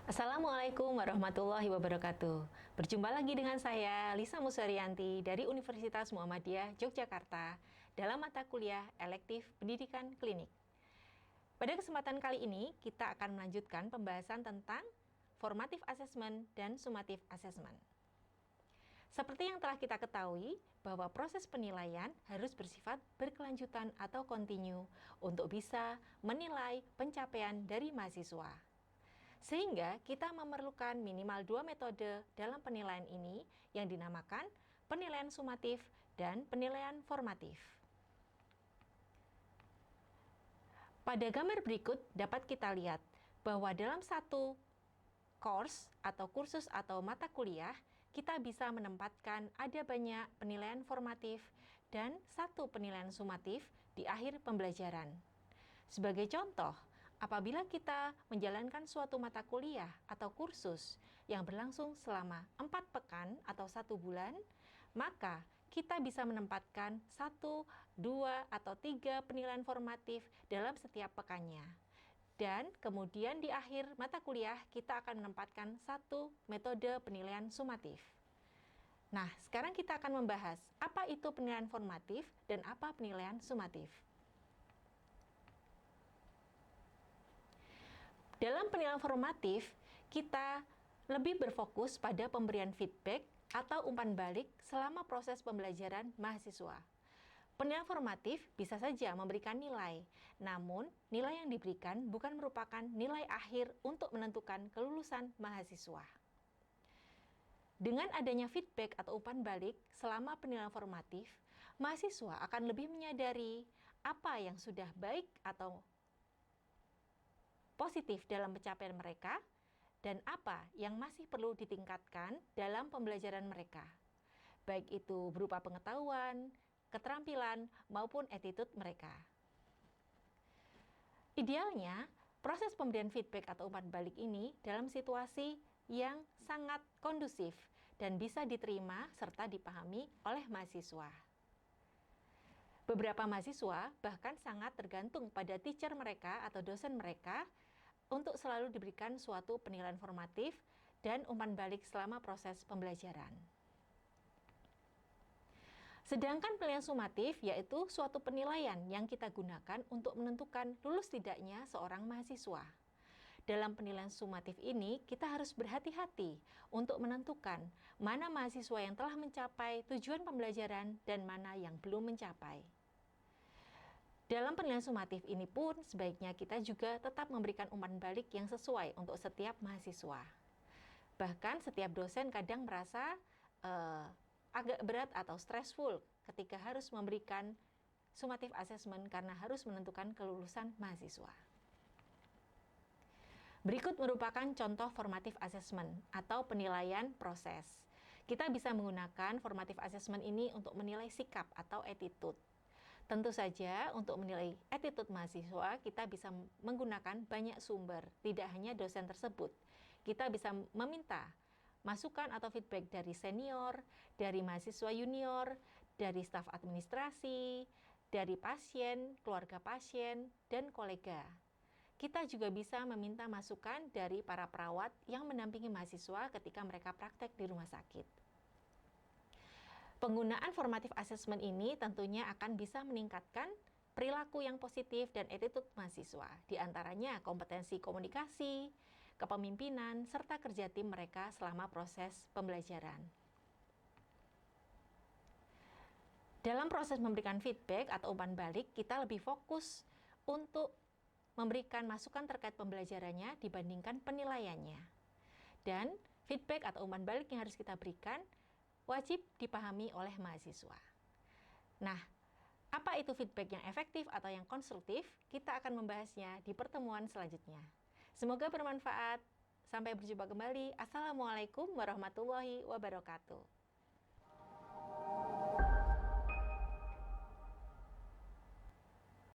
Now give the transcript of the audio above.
Assalamualaikum warahmatullahi wabarakatuh. Berjumpa lagi dengan saya, Lisa Musarianti dari Universitas Muhammadiyah Yogyakarta dalam mata kuliah elektif Pendidikan Klinik. Pada kesempatan kali ini, kita akan melanjutkan pembahasan tentang formative assessment dan summative assessment. Seperti yang telah kita ketahui, bahwa proses penilaian harus bersifat berkelanjutan atau kontinu untuk bisa menilai pencapaian dari mahasiswa. Sehingga kita memerlukan minimal 2 metode dalam penilaian ini yang dinamakan penilaian sumatif dan penilaian formatif. Pada gambar berikut dapat kita lihat bahwa dalam satu course atau kursus atau mata kuliah, kita bisa menempatkan ada banyak penilaian formatif dan satu penilaian sumatif di akhir pembelajaran. Sebagai contoh, apabila kita menjalankan suatu mata kuliah atau kursus yang berlangsung selama 4 pekan atau 1 bulan, maka kita bisa menempatkan 1, 2, atau 3 penilaian formatif dalam setiap pekannya. Dan kemudian di akhir mata kuliah kita akan menempatkan satu metode penilaian sumatif. Nah, sekarang kita akan membahas apa itu penilaian formatif dan apa penilaian sumatif. Dalam penilaian formatif, kita lebih berfokus pada pemberian feedback atau umpan balik selama proses pembelajaran mahasiswa. Penilaian formatif bisa saja memberikan nilai, namun nilai yang diberikan bukan merupakan nilai akhir untuk menentukan kelulusan mahasiswa. Dengan adanya feedback atau umpan balik selama penilaian formatif, mahasiswa akan lebih menyadari apa yang sudah baik atau positif dalam pencapaian mereka, dan apa yang masih perlu ditingkatkan dalam pembelajaran mereka, baik itu berupa pengetahuan, keterampilan, maupun attitude mereka. Idealnya, proses pemberian feedback atau umpan balik ini dalam situasi yang sangat kondusif dan bisa diterima serta dipahami oleh mahasiswa. Beberapa mahasiswa bahkan sangat tergantung pada teacher mereka atau dosen mereka untuk selalu diberikan suatu penilaian formatif dan umpan balik selama proses pembelajaran. Sedangkan penilaian sumatif yaitu suatu penilaian yang kita gunakan untuk menentukan lulus tidaknya seorang mahasiswa. Dalam penilaian sumatif ini, kita harus berhati-hati untuk menentukan mana mahasiswa yang telah mencapai tujuan pembelajaran dan mana yang belum mencapai. Dalam penilaian sumatif ini pun, sebaiknya kita juga tetap memberikan umpan balik yang sesuai untuk setiap mahasiswa. Bahkan setiap dosen kadang merasa agak berat atau stressful ketika harus memberikan summative assessment karena harus menentukan kelulusan mahasiswa. Berikut merupakan contoh formative assessment atau penilaian proses. Kita bisa menggunakan formative assessment ini untuk menilai sikap atau attitude. Tentu saja untuk menilai attitude mahasiswa kita bisa menggunakan banyak sumber, tidak hanya dosen tersebut. Kita bisa meminta masukan atau feedback dari senior, dari mahasiswa junior, dari staf administrasi, dari pasien, keluarga pasien, dan kolega. Kita juga bisa meminta masukan dari para perawat yang mendampingi mahasiswa ketika mereka praktek di rumah sakit. Penggunaan formative assessment ini tentunya akan bisa meningkatkan perilaku yang positif dan attitude mahasiswa, di antaranya kompetensi komunikasi, kepemimpinan, serta kerja tim mereka selama proses pembelajaran. Dalam proses memberikan feedback atau umpan balik, kita lebih fokus untuk memberikan masukan terkait pembelajarannya dibandingkan penilaiannya. Dan feedback atau umpan balik yang harus kita berikan wajib dipahami oleh mahasiswa. Nah, apa itu feedback yang efektif atau yang konstruktif? Kita akan membahasnya di pertemuan selanjutnya. Semoga bermanfaat. Sampai berjumpa kembali. Assalamualaikum warahmatullahi wabarakatuh.